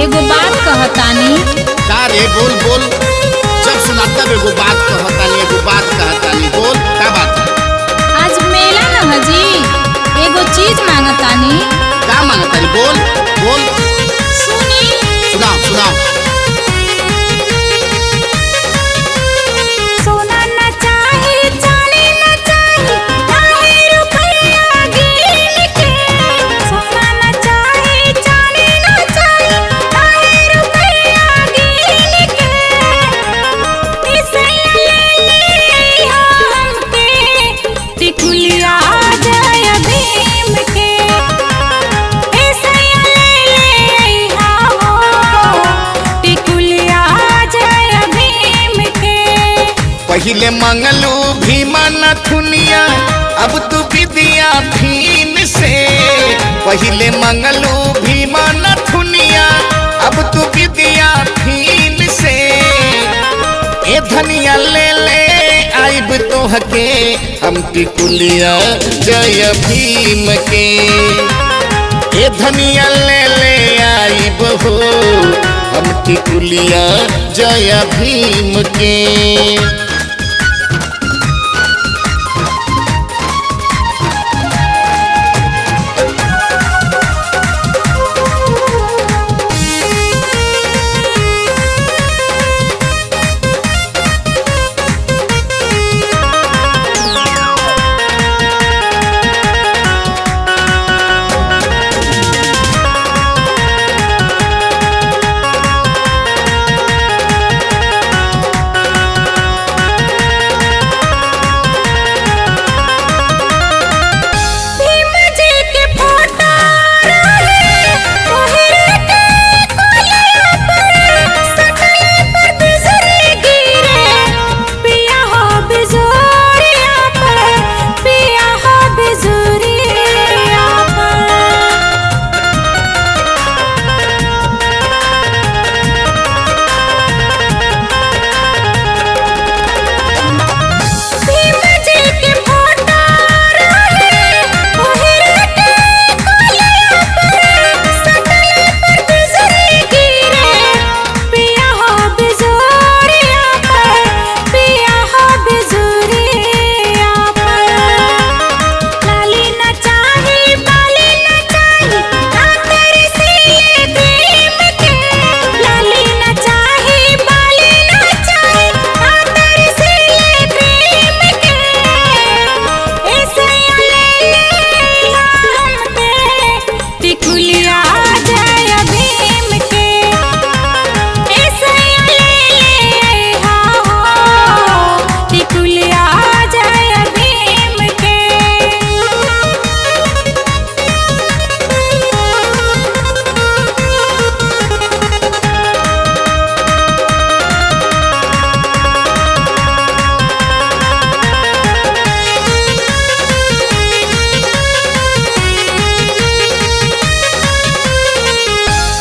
एगो बात कहतानी। का रे? बोल बोल। जब सुनाता एगो बात कहतानी बोल का बात है? आज मेला न हजी, एगो चीज मांगतानी। का मांगतानी? बोल बोल। सुनी। सुनाओ सुनाओ। सोना न चाही, चांदी न चाही, काहे रुपया गिन के। सोना न चाही, चांदी न चाही, काहे रुपया गिन के। इसे ले हमके टिकुलिया जय भीम के। इसे ले टिकुलिया जय भीम के। पहिले मंगलू भीमा नथुनिया, अब तू विद्या भीम से। पहिले मंगलू भीमा नथुनिया, अब तू विद्या भीम से। ए धनिया ले ले आइब तोहके हम टिकुलिया जय भीम के। ए धनिया ले ले आइब हो हम टिकुलिया जय भीम के।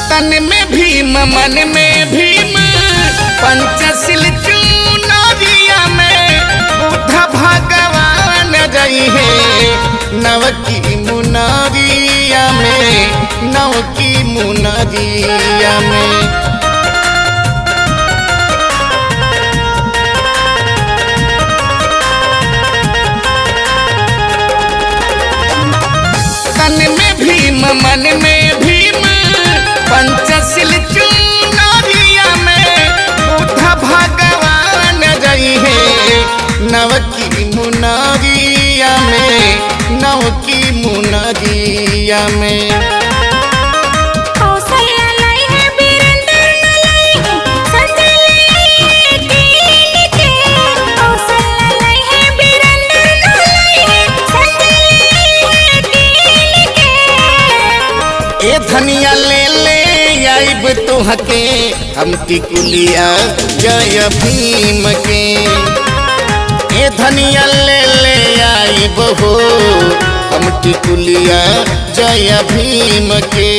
तन में भीम मन में भीम, पंचशील चुनरिया में बुद्ध भगवान गई है। नव की मुनरिया में, नव की मुनरिया में। तन में भीम मन में भीम, पंचशील चुनरिया में बुद्ध भगवान गई है। नव की मुनरिया में, नव की मुनरिया में। ए धनिया ले ले आइब तोहके हम टिकुलिया जय भीम के। ए धनिया ले ले आइब हो हम टिकुलिया जय भीम के।